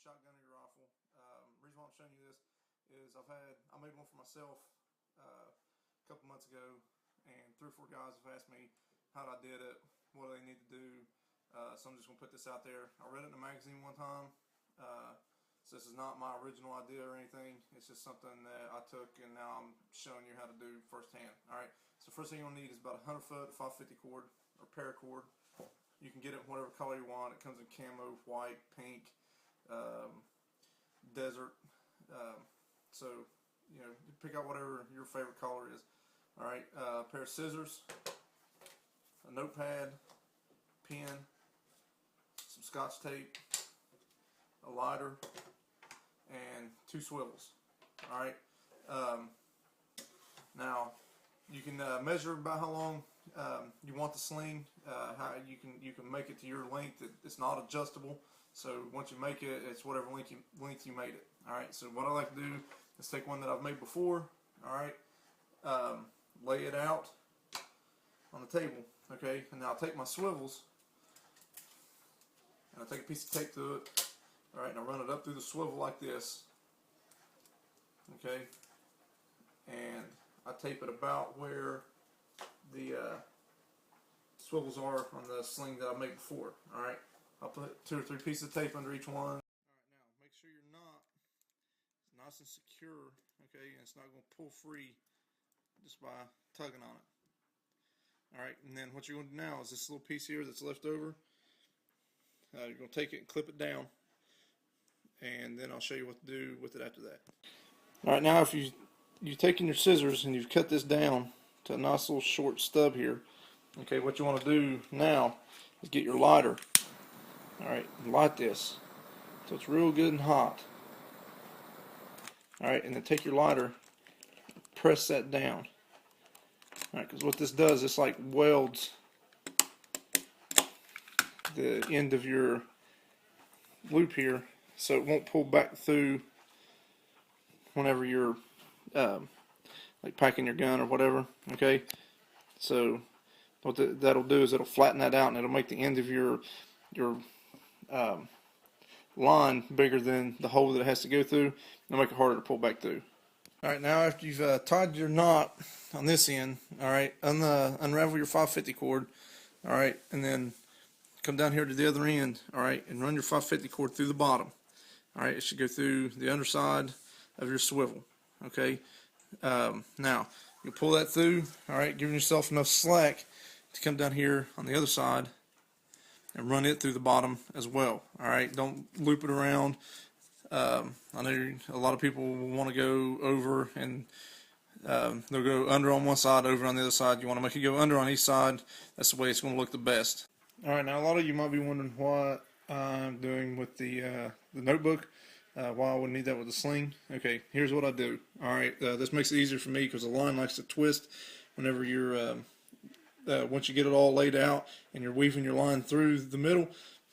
shotgun or your rifle. Reason why I'm showing you this is I made one for myself a couple months ago, and 3 or 4 guys have asked me how I did it, what do they need to do. So I'm just gonna put this out there. I read it in a magazine one time. So this is not my original idea or anything. It's just something that I took and now I'm showing you how to do firsthand. Alright, so first thing you'll need is about a 100-foot 550 cord or paracord. You can get it whatever color you want. It comes in camo, white, pink, desert. So, you know, you pick out whatever your favorite color is. Alright, a pair of scissors, a notepad, pen, some scotch tape, a lighter, and 2 swivels. Alright, now you can measure about how long you want the sling. How you can make it to your length. It's not adjustable, so once you make it, it's whatever length you made it. Alright, so what I like to do is take one that I've made before. Alright, lay it out on the table. Okay, and now I'll take my swivels and I'll take a piece of tape to it. Alright, and I'll run it up through the swivel like this. Okay, and I tape it about where the swivels are on the sling that I made before. Alright, I'll put 2 or 3 pieces of tape under each one. Alright, now make sure your knot is nice and secure, okay, and it's not going to pull free just by tugging on it. Alright, and then what you're going to do now is this little piece here that's left over, you're going to take it and clip it down, and then I'll show you what to do with it after that. Alright, now if you've taken your scissors and you've cut this down to a nice little short stub here, okay, what you want to do now is get your lighter. Alright, light this so it's real good and hot. Alright, and then take your lighter, press that down. Alright, because what this does, it's like welds the end of your loop here so it won't pull back through whenever you're like packing your gun or whatever. Okay, so what that'll do is it'll flatten that out and it'll make the end of your line bigger than the hole that it has to go through. It'll make it harder to pull back through. Alright, now after you've tied your knot on this end, alright, unravel your 550 cord, alright, and then come down here to the other end, alright, and run your 550 cord through the bottom. Alright, it should go through the underside of your swivel. Okay, now you pull that through, alright, giving yourself enough slack to come down here on the other side and run it through the bottom as well. Alright, don't loop it around. I know a lot of people will want to go over and they'll go under on one side, over on the other side. You want to make it go under on each side. That's the way it's going to look the best. Alright, now a lot of you might be wondering what I'm doing with the notebook. Why I would need that with the sling. Okay, here's what I do. Alright, this makes it easier for me because the line likes to twist whenever you're once you get it all laid out and you're weaving your line through the middle,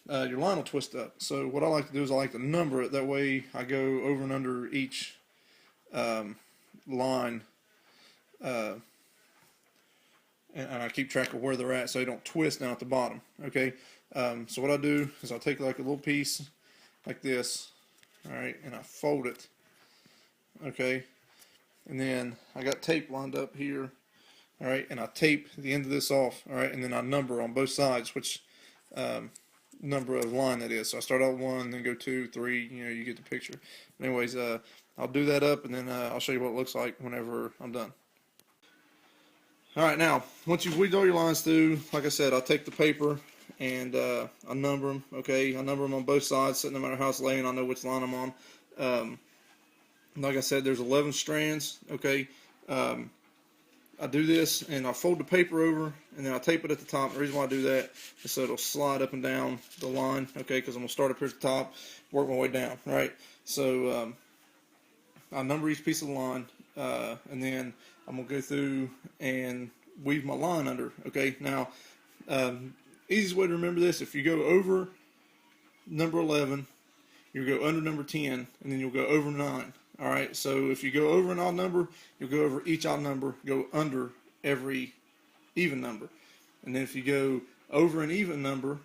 your line will twist up. So what I like to do is I like to number it. That way I go over and under each line and I keep track of where they're at so they don't twist down at the bottom. Okay, so what I do is I take like a little piece like this, alright, and I fold it, okay, and then I got tape lined up here, alright, and I tape the end of this off, alright, and then I number on both sides which number of line that is. So I start out 1, then go 2, 3, you know, you get the picture. But anyways, I'll do that up and then I'll show you what it looks like whenever I'm done. Alright, now, once you've weaved all your lines through, like I said, I'll take the paper and I number them, okay? I number them on both sides, so no matter how it's laying, I know which line I'm on. Like I said, there's 11 strands, okay? I do this, and I fold the paper over, and then I tape it at the top. The reason why I do that is so it'll slide up and down the line, okay? Because I'm going to start up here at the top, work my way down, right? So I number each piece of the line, and then I'm going to go through and weave my line under, okay? Now, easiest way to remember this, if you go over number 11, you'll go under number 10, and then you'll go over 9. Alright, so if you go over an odd number, you'll go over each odd number, go under every even number. And then if you go over an even number,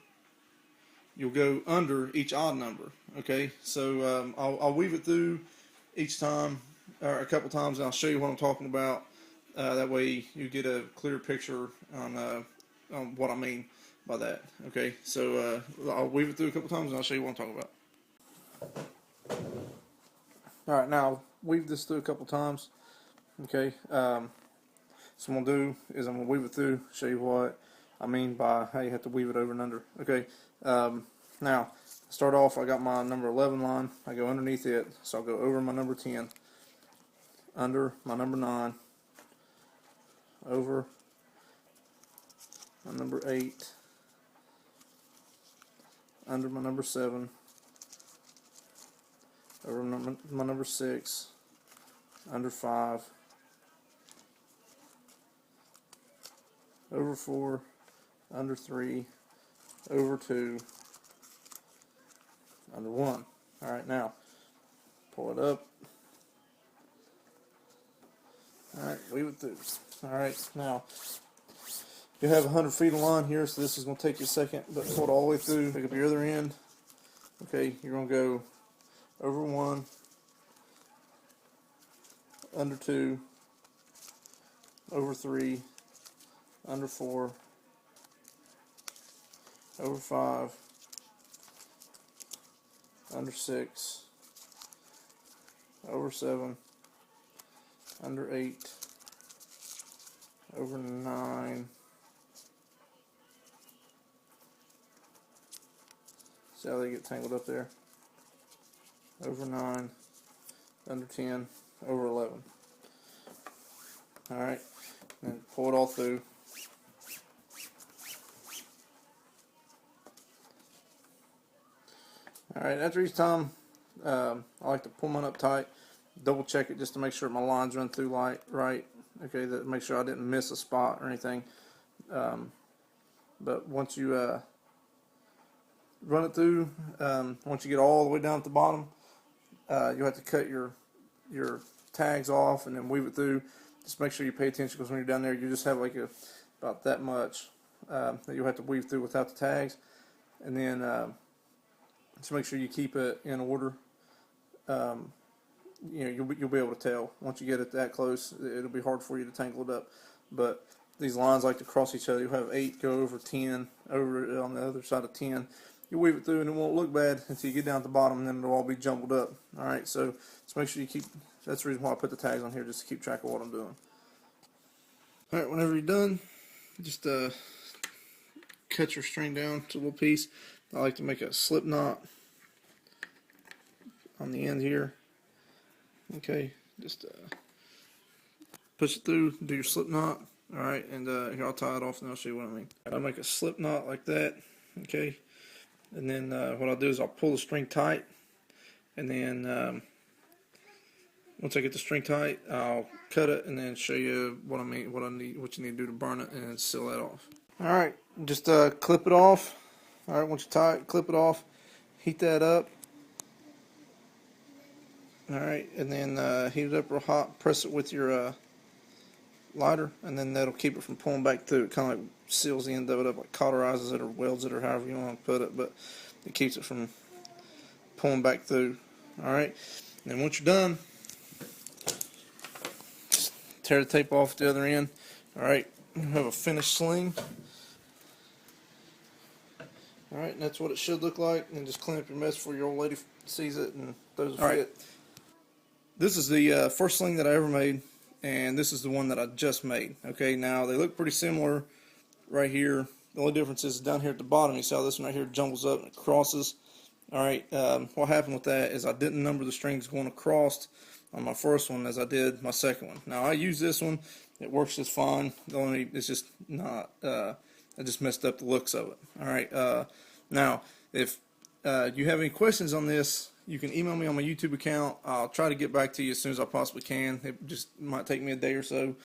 you'll go under each odd number. Okay, so I'll weave it through each time, or a couple times, and I'll show you what I'm talking about. That way you get a clear picture on what I mean by that. Okay, so I'll weave it through a couple times, and I'll show you what I'm talking about. All right, now I'll weave this through a couple times. Okay, so what I'm gonna do is I'm gonna weave it through, show you what I mean by how you have to weave it over and under. Okay, now start off. I got my number 11 line. I go underneath it, so I'll go over my number 10, under my number 9, over my number 8, under my number 7, over my number 6, under 5, over 4, under 3, over 2, under 1. Alright, now pull it up. Alright, weave it through. Alright, now you have 100 feet of line here, so this is going to take you a second, but pull it all the way through. Pick up your other end. Okay, you're going to go over 1, under 2, over 3, under 4, over 5, under 6, over 7, under 8, over 9. See how they get tangled up there? Over 9, under 10, over 11. Alright, and pull it all through. Alright, after each time, I like to pull mine up tight, double check it just to make sure my lines run through right. Okay, that make sure I didn't miss a spot or anything. But once you run it through, once you get all the way down at the bottom, you'll have to cut your tags off and then weave it through. Just make sure you pay attention, because when you're down there, you just have like about that much that you'll have to weave through without the tags. And then just make sure you keep it in order. You'll be able to tell once you get it that close. It'll be hard for you to tangle it up. But these lines like to cross each other. You'll have 8 go over 10 over on the other side of 10. You weave it through and it won't look bad until you get down at the bottom, and then it'll all be jumbled up. Alright, so just make sure you keep, that's the reason why I put the tags on here, just to keep track of what I'm doing. Alright, whenever you're done, just cut your string down to a little piece. I like to make a slip knot on the end here. Okay, just push it through, do your slip knot. Alright, and here I'll tie it off and I'll show you what I mean. I'll make a slip knot like that. Okay, and then what I'll do is I'll pull the string tight, and then once I get the string tight, I'll cut it and then show you what I mean, what you need to do to burn it and seal that off. Alright, just clip it off. Alright, once you tie it, clip it off, heat that up. Alright, and then heat it up real hot, press it with your lighter, and then that'll keep it from pulling back through. It kind of like seals the end of it up, like cauterizes it or welds it or however you want to put it, but it keeps it from pulling back through. Alright, and then once you're done, just tear the tape off at the other end. Alright, you have a finished sling. Alright, and that's what it should look like. And just clean up your mess before your old lady sees it and throws a fit. This is the first sling that I ever made, and this is the one that I just made. Okay, now they look pretty similar right here. The only difference is down here at the bottom, you see how this one right here jumbles up and it crosses. Alright, what happened with that is I didn't number the strings going across on my first one as I did my second one. Now I use this one, it works just fine. The only, it's just not, I just messed up the looks of it. Alright, now if you have any questions on this, you can email me on my YouTube account. I'll try to get back to you as soon as I possibly can. It just might take me a day or so.